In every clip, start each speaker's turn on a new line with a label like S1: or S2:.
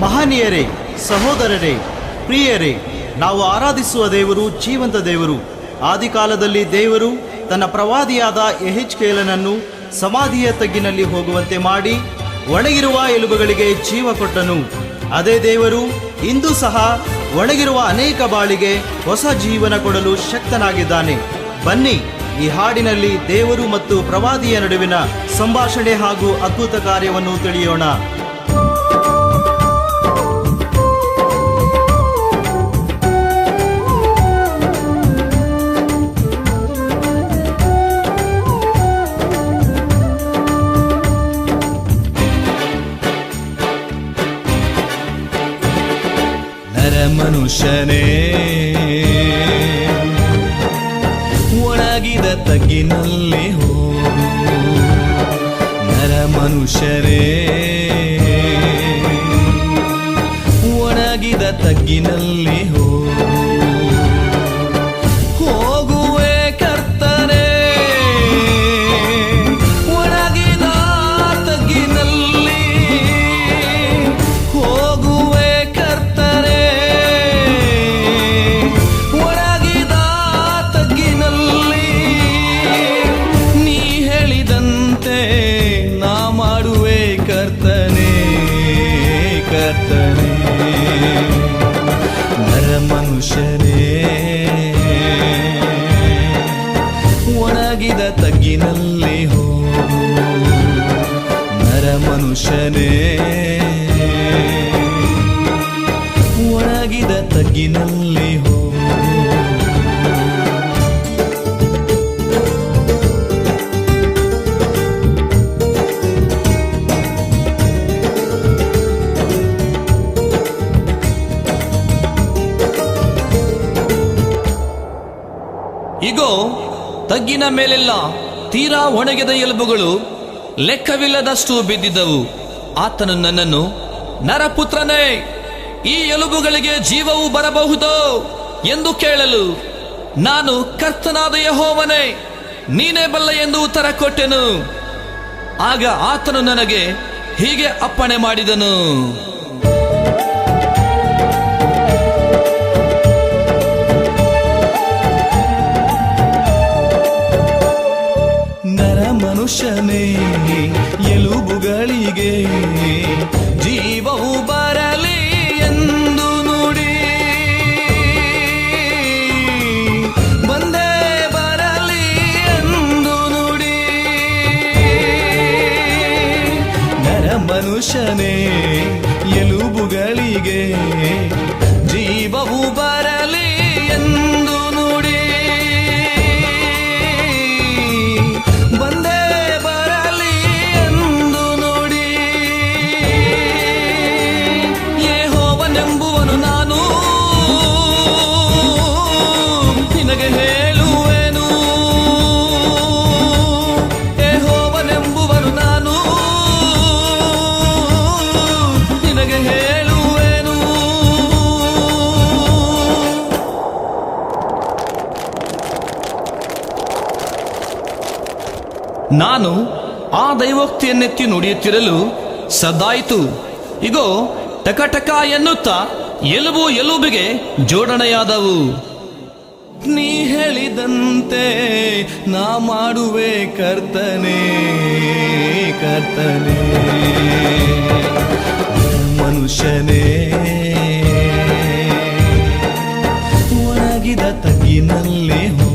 S1: ಮಹನೀಯರೇ, ಸಹೋದರರೇ, ಪ್ರಿಯರೇ, ನಾವು ಆರಾಧಿಸುವ ದೇವರು ಜೀವಂತ ದೇವರು. ಆದಿಕಾಲದಲ್ಲಿ ದೇವರು ತನ್ನ ಪ್ರವಾದಿಯಾದ ಯೆಹೆಜ್ಕೇಲನನ್ನು ಸಮಾಧಿಯ ತಗ್ಗಿನಲ್ಲಿ ಹೋಗುವಂತೆ ಮಾಡಿ ಒಣಗಿರುವ ಎಲುಬುಗಳಿಗೆ ಜೀವ ಕೊಟ್ಟನು. ಅದೇ ದೇವರು ಇಂದು ಸಹ ಒಣಗಿರುವ ಅನೇಕ ಬಾಳಿಗೆ ಹೊಸ ಜೀವನ ಕೊಡಲು ಶಕ್ತನಾಗಿದ್ದಾನೆ. ಬನ್ನಿ, ಈ ಹಾಡಿನಲ್ಲಿ ದೇವರು ಮತ್ತು ಪ್ರವಾದಿಯ ನಡುವಿನ ಸಂಭಾಷಣೆ ಹಾಗೂ ಅದ್ಭುತ ಕಾರ್ಯವನ್ನು ತಿಳಿಯೋಣ.
S2: ಮನುಷ್ಯನೇ, ಒಣಗಿದ ತಗ್ಗಿನಲ್ಲಿ ಹೋಗು. ನರ ಮನುಷ್ಯರೇ, ಒಣಗಿದ ತಗ್ಗಿನಲ್ಲಿ ಹೋಗು. ಹೋಗುವೆ ಕರ್ತನೇ, ಒಣಗಿದ ತಗ್ಗಿನಲ್ಲಿ ಹೋಗುವೆ ಕರ್ತನೇ. ಒಣಗಿದ ತಗ್ಗಿನಲ್ಲಿ ನೀ ಹೇಳಿದಂತೆ ನಾ ಮಾಡುವೆ ಕರ್ತನೇ, ಕರ್ತನೇ. ನರ ಮನುಷ್ಯನೇ, ಒಣಗಿದ ತಗ್ಗಿನಲ್ಲಿ ಹೋಗು. ನರ ಮನುಷ್ಯನೇ, ಒಣಗಿದ ತಗ್ಗಿನಲ್ಲಿ ಹೋಗು. ಇಗೋ, ತಗ್ಗಿನ ಮೇಲೆಲ್ಲ ತೀರಾ ಒಣಗಿದ ಎಲುಬುಗಳು ಲೆಕ್ಕವಿಲ್ಲದಷ್ಟು ಬಿದ್ದಿದ್ದವು. ಆತನು ನನ್ನನ್ನು, ನರಪುತ್ರನೇ, ಈ ಎಲುಬುಗಳಿಗೆ ಜೀವವು ಬರಬಹುದೋ ಎಂದು ಕೇಳಲು, ನಾನು ಕರ್ತನಾದ ಯೆಹೋವನೇ, ನೀನೇ ಬಲ್ಲ ಎಂದು ಉತ್ತರ ಕೊಟ್ಟೆನು. ಆಗ ಆತನು ನನಗೆ ಹೀಗೆ ಅಪ್ಪಣೆ ಮಾಡಿದನು. ಮನುಷ್ಯನೇ, ಎಲುಬುಗಳಿಗೆ ಜೀವವು ಬರಲಿ ಎಂದು ನುಡಿ. ಬಂದೇ ಬರಲಿ ಎಂದು ನುಡಿ. ನರ ಮನುಷ್ಯನೇ, ಎಲುಬುಗಳಿಗೆ ಜೀವವು ಬರಲಿ ಎಂದು ನುಡಿ. ಬಂದೇ ಬರಲಿ ಎಂದು ನೋಡಿ. ಯೆಹೋವನೆಂಬುವನು ನಾನು, ನಿನಗೆ ಹೇಳುವೆನು. ಯೆಹೋವನೆಂಬುವನು ನಾನು, ನಿನಗೆ ಹೇಳುವೆನು. ನಾನು ಆ ದೈವೋಕ್ತಿಯನ್ನೆತ್ತಿ ನುಡಿಯುತ್ತಿರಲು ಸದ್ದಾಯಿತು. ಇಗೋ, ಟಕಟಕ ಎನ್ನುತ್ತಾ ಎಲುಬು ಎಲುಬಿಗೆ ಜೋಡಣೆಯಾದವು. ನೀ ಹೇಳಿದಂತೆ ನಾ ಮಾಡುವೆ ಕರ್ತನೇ, ಕರ್ತನೇ. ಮನುಷ್ಯನೇ, ಒಣಗಿದ ತಗ್ಗಿನಲ್ಲಿ ಹೋಗು.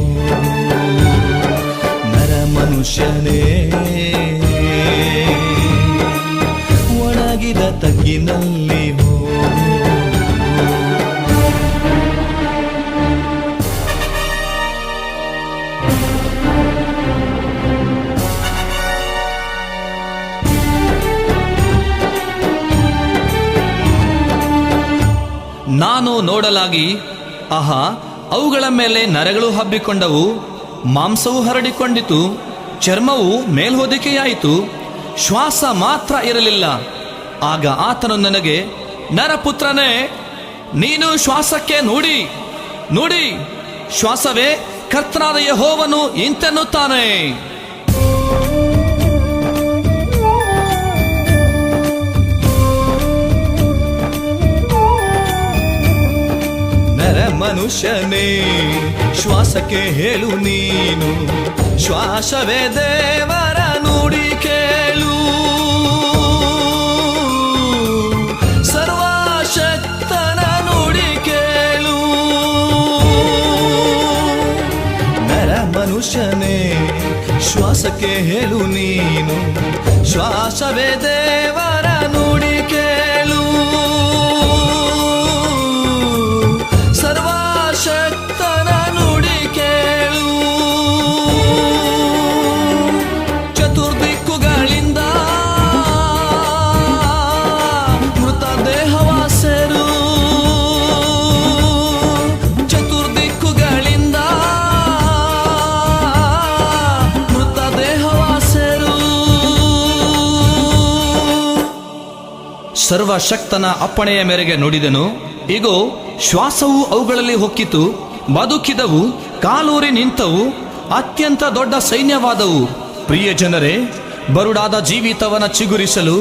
S2: ನರ ಮನುಷ್ಯನೇ, ಒಣಗಿದ ತಗ್ಗಿನಲ್ಲಿ ಹೋಗು. ನಾನು ನೋಡಲಾಗಿ, ಆಹಾ, ಅವುಗಳ ಮೇಲೆ ನರಗಳು ಹಬ್ಬಿಕೊಂಡವು, ಮಾಂಸವು ಹರಡಿಕೊಂಡಿತು, ಚರ್ಮವು ಮೇಲ್ಹೊದಿಕೆಯಾಯಿತು, ಶ್ವಾಸ ಮಾತ್ರ ಇರಲಿಲ್ಲ. ಆಗ ಆತನು ನನಗೆ, ನರಪುತ್ರನೇ, ನೀನು ಶ್ವಾಸಕ್ಕೆ ನುಡಿ, ನುಡಿ. ಶ್ವಾಸವೇ, ಕರ್ತನಾದ ಯೆಹೋವನು ಇಂತೆನ್ನುತ್ತಾನೆ. ಮನುಷ್ಯನೇ ಶ್ವಾಸಕ್ಕೆ ಹೇಳು ನೀನು, ಶ್ವಾಸವೇ ದೇವರ ನುಡಿ ಕೇಳು. ಸರ್ವಶಕ್ತನ ನುಡಿ ಕೇಳು. ನರ ಮನುಷ್ಯನೇ ಶ್ವಾಸಕ್ಕೆ ಹೇಳು ನೀನು, ಶ್ವಾಸವೇ ದೇವರ ನುಡಿ ಕೇಳು. ಸರ್ವಶಕ್ತನ ನುಡಿ ಕೇಳು. ಚತುರ್ದಿಕ್ಕುಗಳಿಂದ ಮೃತ ದೇಹವ ಸೇರು. ಚತುರ್ದಿಕ್ಕುಗಳಿಂದ ಮೃತ ದೇಹವ ಸೇರು. ಸರ್ವಶಕ್ತನ ಅಪ್ಪಣೆಯ ಮೇರೆಗೆ ನುಡಿದನು. ಇಗೋ, ಶ್ವಾಸವು ಅವುಗಳಲ್ಲಿ ಹೊಕ್ಕಿತು, ಬದುಕಿದವು, ಕಾಲೂರಿ ನಿಂತವು, ಅತ್ಯಂತ ದೊಡ್ಡ ಸೈನ್ಯವಾದವು. ಪ್ರಿಯ ಜನರೇ, ಬರುಡಾದ ಜೀವಿತವನ್ನ ಚಿಗುರಿಸಲು,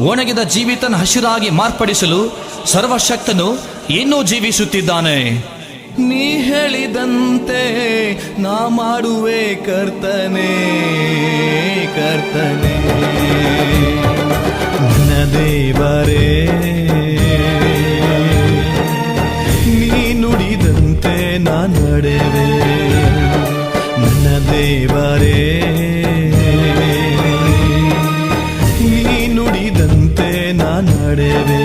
S2: ಒಣಗಿದ ಜೀವಿತನ ಹಸಿರಾಗಿ ಮಾರ್ಪಡಿಸಲು ಸರ್ವಶಕ್ತನು ಇನ್ನೂ ಜೀವಿಸುತ್ತಿದ್ದಾನೆ. ನೀ ಹೇಳಿದಂತೆ ನಾ ಮಾಡುವೆ ಕರ್ತನೇ, ಕರ್ತನೇ ನನ್ನ ದೇವರೇ. ನೀ ನುಡಿದಂತೆ ನಾ ನಡೆವೆ ನನ್ನ ದೇವರೇ. ನೀ ನುಡಿದಂತೆ ನಾ ನಡೆವೆ.